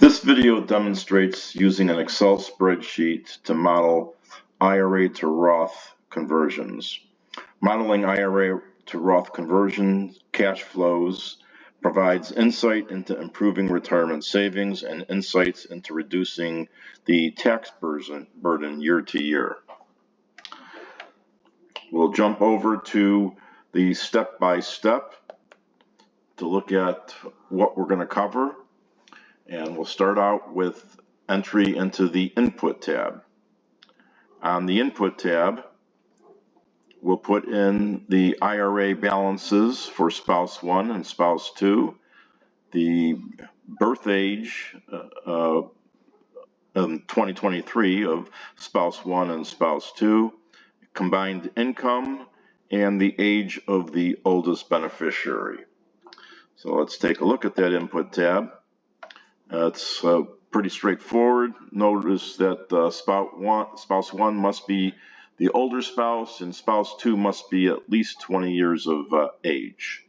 This video demonstrates using an Excel spreadsheet to model IRA to Roth conversions. Modeling IRA to Roth conversion cash flows provides insight into improving retirement savings and insights into reducing the tax burden year to year. We'll jump over to the step-by-step to look at what we're going to cover. And we'll start out with entry into the Input tab. On the Input tab, we'll put in the IRA balances for Spouse 1 and Spouse 2, the birth age in 2023 of Spouse 1 and Spouse 2, combined income, and the age of the oldest beneficiary. So let's take a look at that Input tab. It's pretty straightforward. Notice that spouse 1 must be the older spouse and spouse 2 must be at least 20 years of age.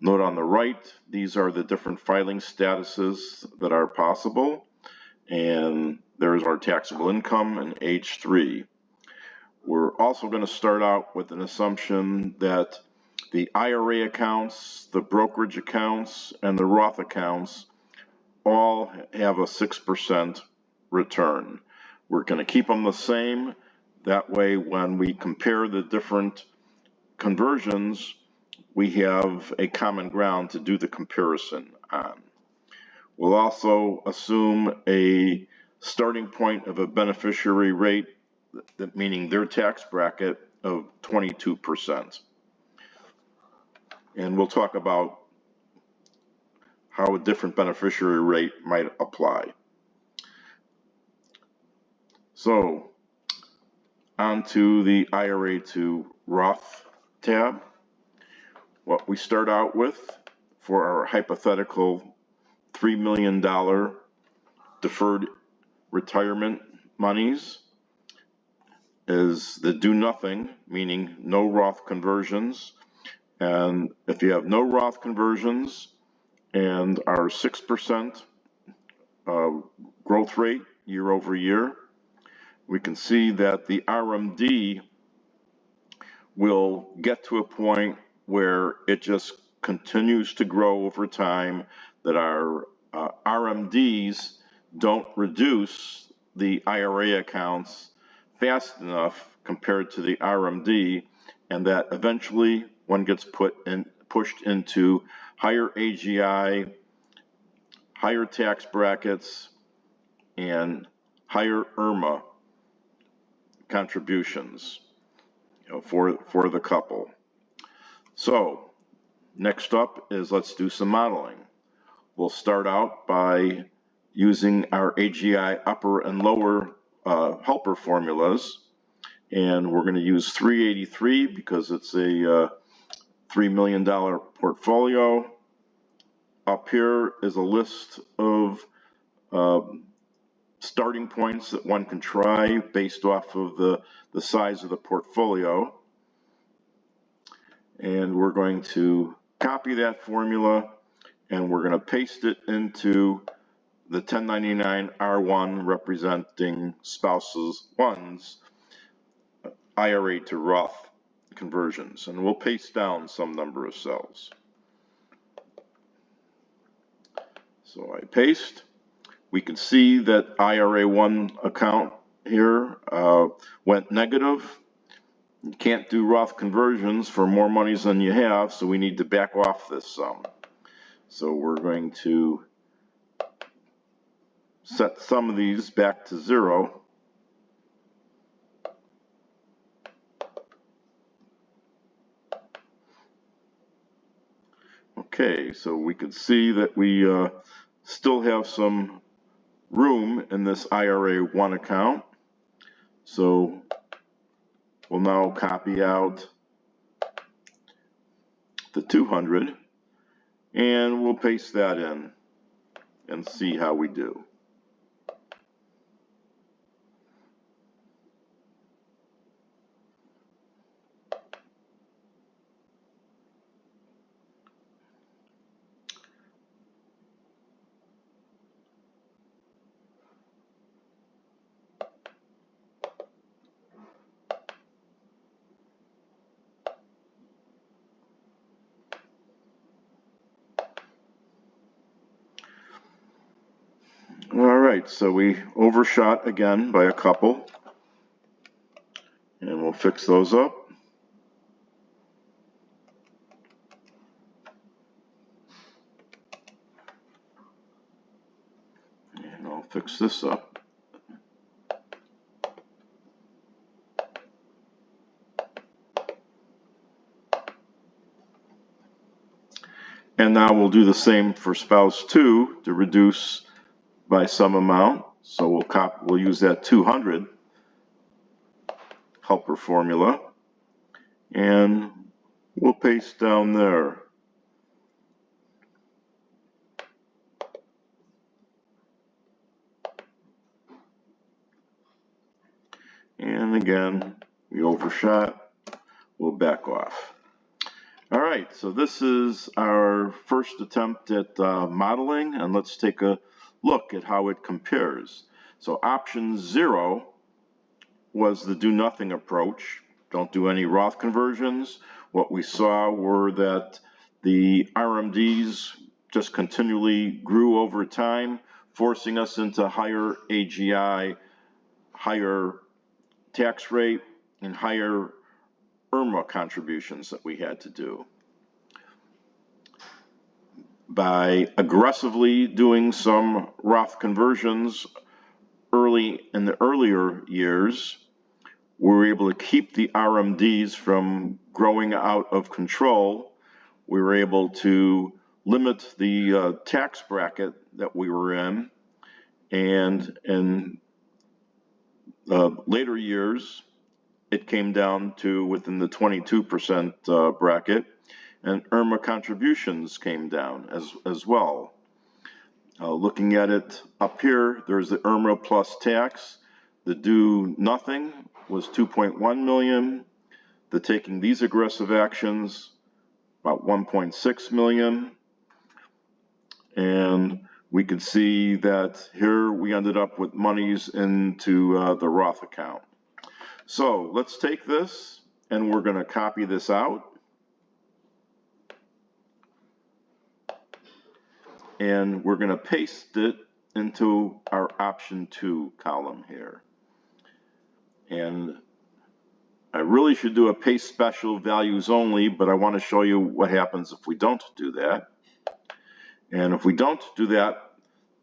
Note on the right, these are the different filing statuses that are possible, and there's our taxable income and age 3. We're also going to start out with an assumption that the IRA accounts, the brokerage accounts, and the Roth accounts all have a 6% return. We're going to keep them the same. That way, when we compare the different conversions, we have a common ground to do the comparison on. We'll also assume a starting point of a beneficiary rate, meaning their tax bracket, of 22%. And we'll talk about how a different beneficiary rate might apply. So, onto the IRA to Roth tab. What we start out with for our hypothetical $3 million deferred retirement monies is the do nothing, meaning no Roth conversions. And if you have no Roth conversions, and our 6% growth rate year over year, we can see that the RMD will get to a point where it just continues to grow over time, that our RMDs don't reduce the IRA accounts fast enough compared to the RMD, and that eventually one gets pushed into higher AGI, higher tax brackets, and higher IRMA contributions, for the couple. So next up is let's do some modeling. We'll start out by using our AGI upper and lower helper formulas, and we're going to use 383 because it's a $3 million portfolio. Up here is a list of starting points that one can try based off of the size of the portfolio. And we're going to copy that formula and we're going to paste it into the 1099 R1 representing spouses 1's IRA to Roth conversions, and we'll paste down some number of cells. So I paste. We can see that IRA1 account here went negative. You can't do Roth conversions for more monies than you have, so we need to back off this sum. So we're going to set some of these back to 0. Okay, so we can see that we still have some room in this IRA1 account. So we'll now copy out the 200 and we'll paste that in and see how we do. right, so we overshot again by a couple, and we'll fix those up. And I'll fix this up. And now we'll do the same for spouse 2 to reduce by some amount. So we'll use that 200 helper formula, and we'll paste down there. And again, we overshot, we'll back off. All right, so this is our first attempt at modeling, and let's take a look at how it compares. So option 0 was the do nothing approach. Don't do any Roth conversions. What we saw were that the RMDs just continually grew over time, forcing us into higher AGI, higher tax rate, and higher IRA contributions that we had to do. By aggressively doing some Roth conversions in the earlier years, we were able to keep the RMDs from growing out of control. We were able to limit the tax bracket that we were in, and in later years, it came down to within the 22% bracket, and IRMA contributions came down as well. Looking at it up here, there's the IRMA plus tax. The do nothing was 2.1 million. The taking these aggressive actions, about 1.6 million. And we could see that here we ended up with monies into the Roth account. So let's take this, and we're going to copy this out. And we're going to paste it into our option 2 column here. And I really should do a paste special values only, but I want to show you what happens if we don't do that. And if we don't do that,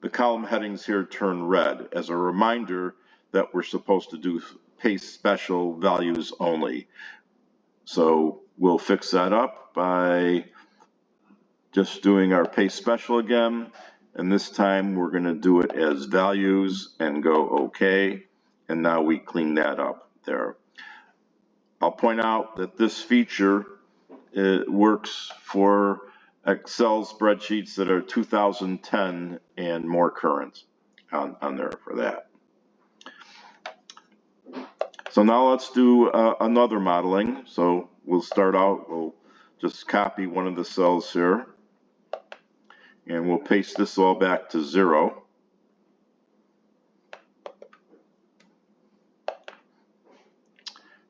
the column headings here turn red as a reminder that we're supposed to do paste special values only. So we'll fix that up by just doing our paste special again, and this time we're going to do it as values and go OK, and now we clean that up there. I'll point out that this feature works for Excel spreadsheets that are 2010 and more current on there for that. So now let's do another modeling. So we'll start out, we'll just copy one of the cells here, and we'll paste this all back to 0.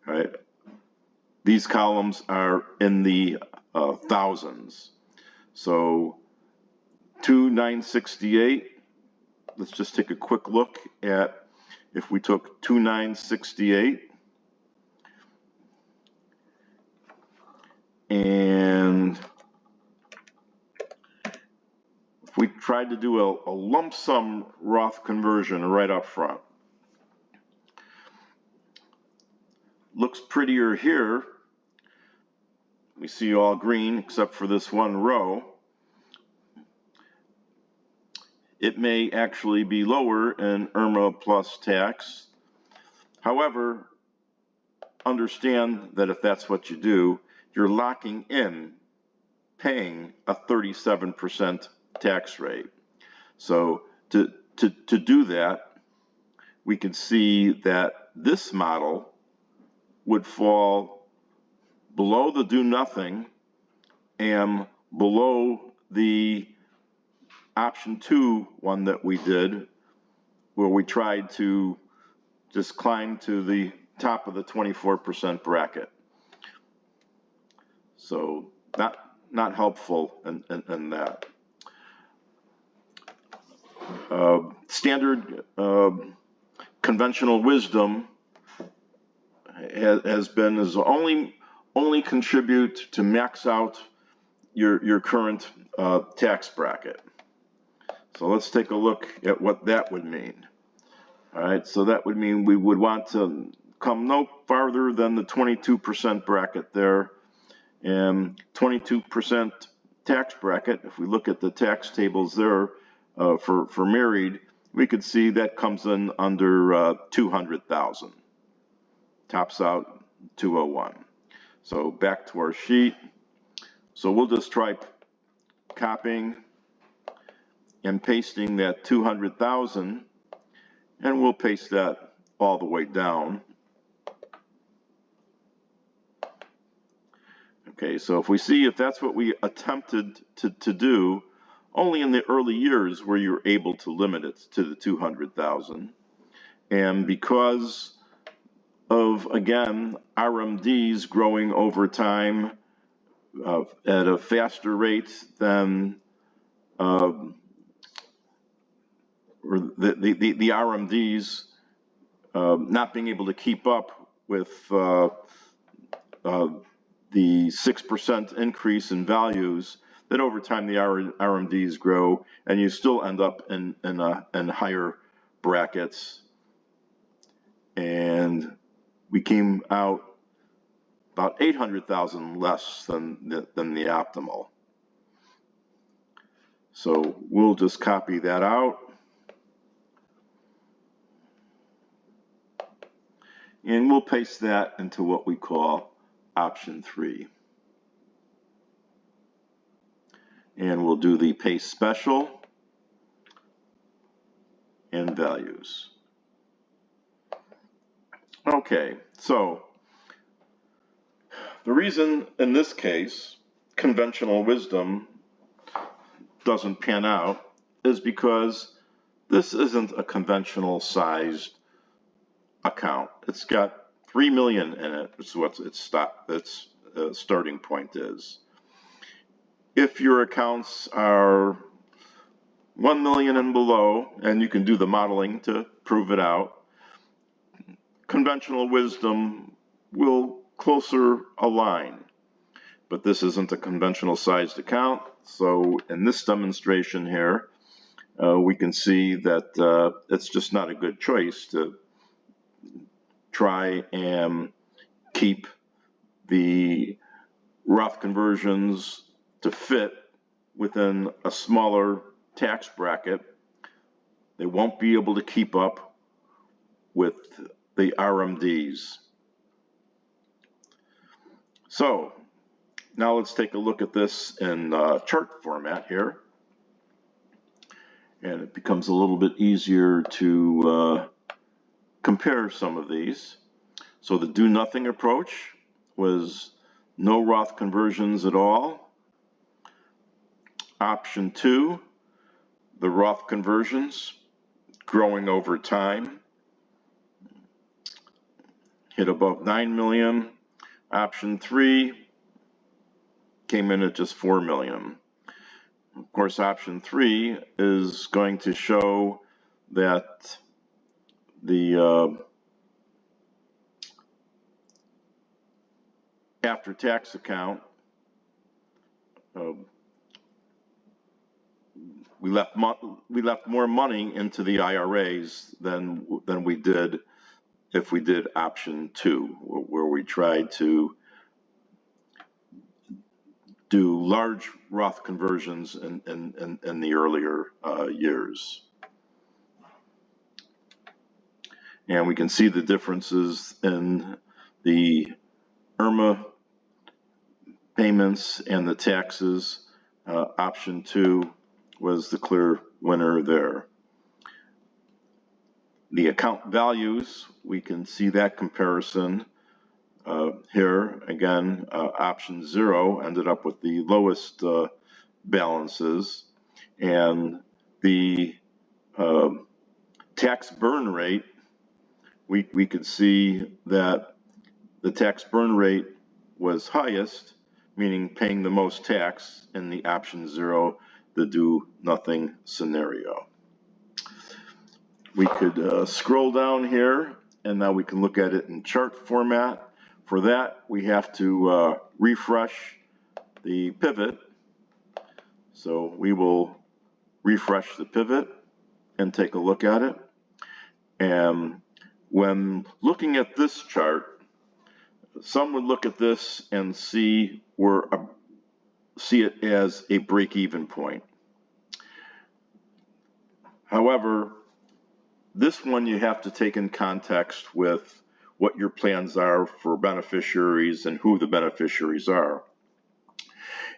All right. These columns are in the thousands. So 2,968, let's just take a quick look at if we took 2,968 and if we tried to do a lump sum Roth conversion right up front. Looks prettier here. We see all green except for this one row. It may actually be lower in IRMA plus tax. However, understand that if that's what you do, you're locking in paying a 37% tax rate. So to do that, we can see that this model would fall below the do nothing and below the option 2 one that we did, where we tried to just climb to the top of the 24% bracket. So not helpful in that. Standard conventional wisdom has been is only contribute to max out your current tax bracket. So let's take a look at what that would mean. All right, so that would mean we would want to come no farther than the 22% bracket there, and 22% tax bracket. If we look at the tax tables there for married, we could see that comes in under 200,000. Tops out 201. So back to our sheet. So we'll just try copying and pasting that 200,000, and we'll paste that all the way down. Okay, so if we see if that's what we attempted to do, only in the early years were you able to limit it to the 200,000. And because of, again, RMDs growing over time at a faster rate than or the RMDs not being able to keep up with the 6% increase in values, that over time the RMDs grow, and you still end up in higher brackets. And we came out about 800,000 less than the optimal. So we'll just copy that out. And we'll paste that into what we call option 3. And we'll do the paste special and values. Okay, so the reason in this case conventional wisdom doesn't pan out is because this isn't a conventional sized account. It's got 3 million in it. It's what its starting point is. If your accounts are 1 million and below, and you can do the modeling to prove it out, conventional wisdom will closer align. But this isn't a conventional sized account, so in this demonstration here, we can see that it's just not a good choice to try and keep the Roth conversions to fit within a smaller tax bracket. They won't be able to keep up with the RMDs. So now let's take a look at this in chart format here. And it becomes a little bit easier to compare some of these. So the do nothing approach was no Roth conversions at all. Option 2, the Roth conversions growing over time, hit above 9 million. Option 3 came in at just 4 million. Of course, option 3 is going to show that the after-tax account, we left more money into the IRAs than we did if we did option 2, where we tried to do large Roth conversions in the earlier years. And we can see the differences in the IRMA payments and the taxes. Option 2 was the clear winner there. The account values, we can see that comparison here. Again, option 0 ended up with the lowest balances, and the tax burn rate, we could see that the tax burn rate was highest, meaning paying the most tax in the option 0, the do nothing scenario. we could scroll down here, and now we can look at it in chart format. For that, we have to refresh the pivot. So we will refresh the pivot and take a look at it. And when looking at this chart, some would look at this and see it as a break-even point. However, this one you have to take in context with what your plans are for beneficiaries and who the beneficiaries are.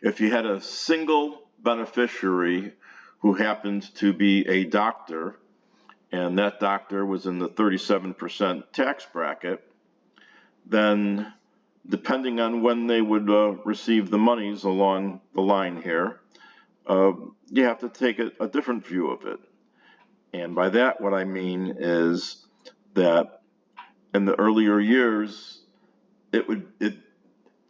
If you had a single beneficiary who happened to be a doctor, and that doctor was in the 37% tax bracket, then depending on when they would receive the monies along the line here, you have to take a different view of it. And by that, what I mean is that in the earlier years,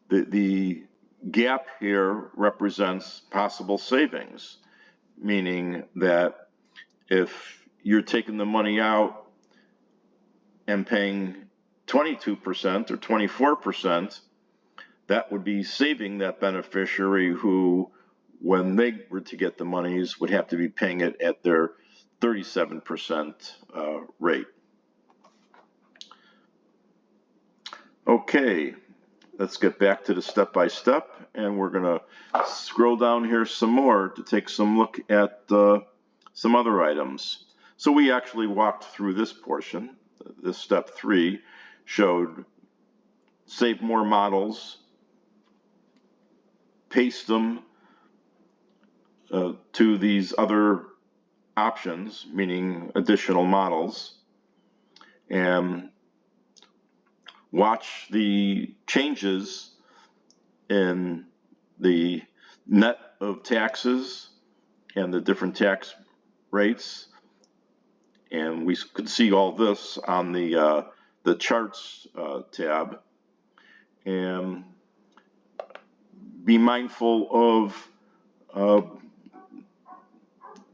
the gap here represents possible savings, meaning that if you're taking the money out and paying 22% or 24%, that would be saving that beneficiary who, when they were to get the monies, would have to be paying it at their 37% rate. Okay, let's get back to the step-by-step, and we're going to scroll down here some more to take some look at some other items. So we actually walked through this portion. This step 3 showed save more models, paste them to these other options, meaning additional models, and watch the changes in the net of taxes and the different tax rates. And we could see all this on the charts tab. And be mindful of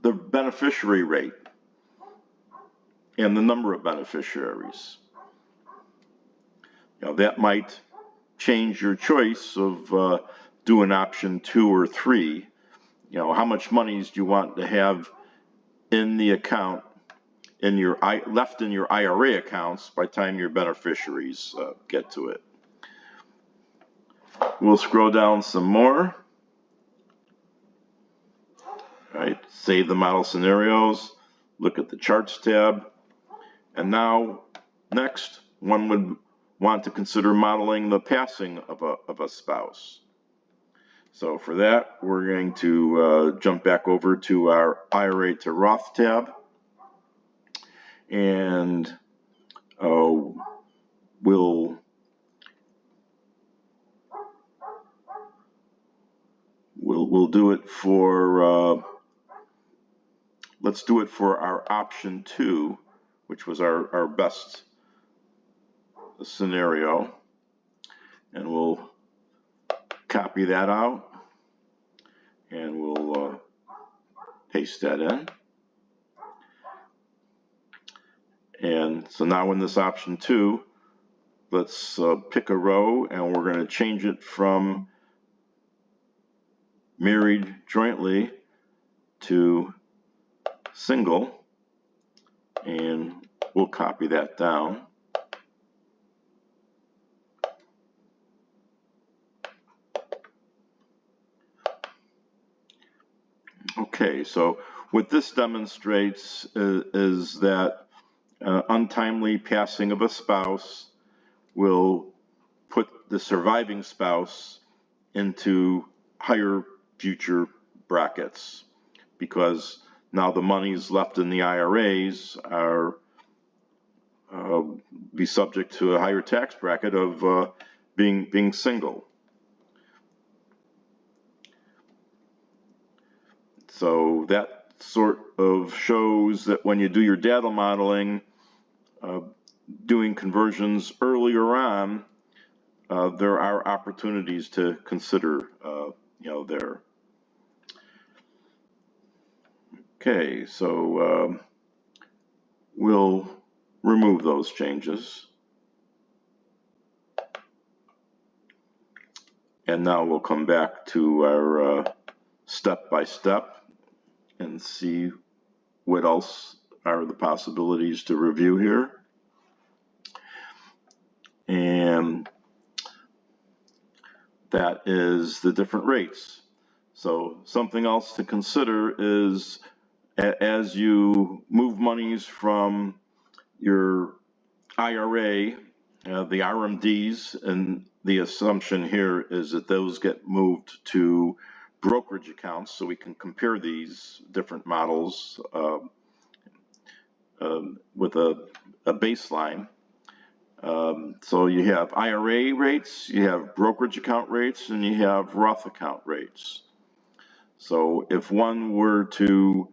the beneficiary rate and the number of beneficiaries. Now, that might change your choice of doing option 2 or 3. You know, how much monies do you want to have in the account, left in your IRA accounts by the time your beneficiaries get to it. We'll scroll down some more. All right, save the model scenarios, look at the charts tab, and now next one would want to consider modeling the passing of a spouse. So for that, we're going to jump back over to our IRA-to-ROTH tab, and we'll do it for let's do it for our option 2, which was our best scenario, and we'll copy that out and we'll paste that in. And so now in this option 2, let's pick a row, and we're going to change it from married jointly to single, and we'll copy that down. Okay, so what this demonstrates is that untimely passing of a spouse will put the surviving spouse into higher future brackets, because now the monies left in the IRAs are be subject to a higher tax bracket of being single. So that sort of shows that when you do your data modeling, doing conversions earlier on, there are opportunities to consider, there. Okay, so we'll remove those changes. And now we'll come back to our step-by-step and see what else are the possibilities to review here. And that is the different rates. So something else to consider is as you move monies from your IRA, the RMDs, and the assumption here is that those get moved to brokerage accounts, so we can compare these different models with a baseline. So you have IRA rates, you have brokerage account rates, and you have Roth account rates. So if one were to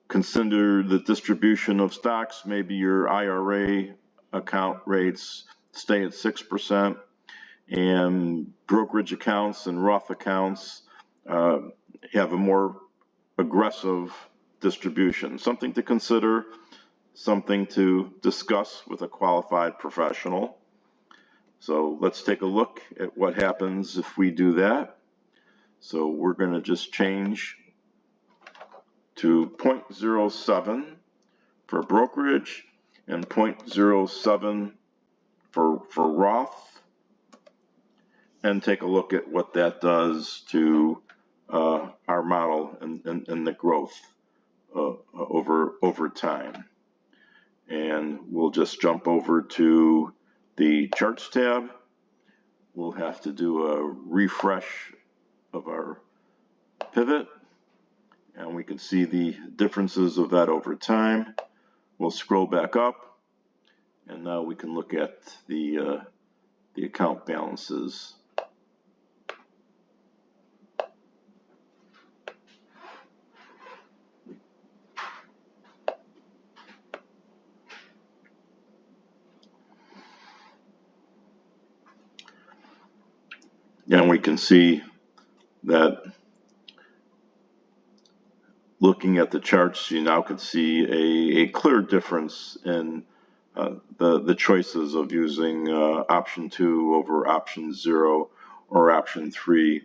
consider the distribution of stocks, maybe your IRA account rates stay at 6%, and brokerage accounts and Roth accounts have a more aggressive distribution. Something to consider, something to discuss with a qualified professional. So let's take a look at what happens if we do that. So we're going to just change to 0.07 for brokerage and 0.07 for Roth, and take a look at what that does to our model and the growth over time. And we'll just jump over to the charts tab. We'll have to do a refresh of our pivot, and we can see the differences of that over time. We'll scroll back up, and now we can look at the account balances. And we can see that looking at the charts, you now can see a clear difference in the choices of using option 2 over option 0 or option 3,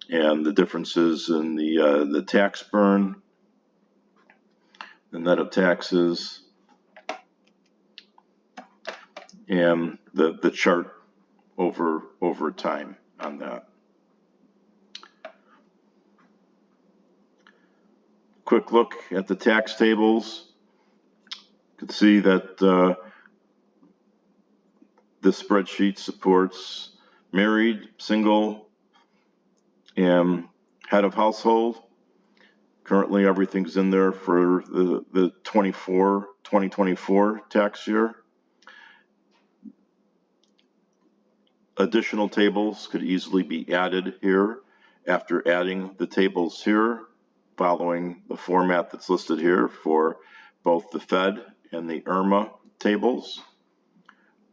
and the differences in the tax burn, the net of taxes, and the chart over time on that. Quick look at the tax tables. You can see that this spreadsheet supports married, single, and head of household. Currently everything's in there for the 2024 tax year. Additional tables could easily be added here after adding the tables here, following the format that's listed here for both the Fed and the IRMA tables.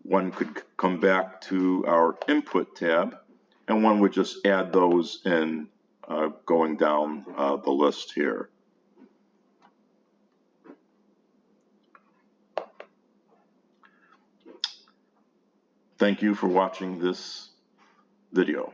One could come back to our input tab, and one would just add those in going down the list here. Thank you for watching this video.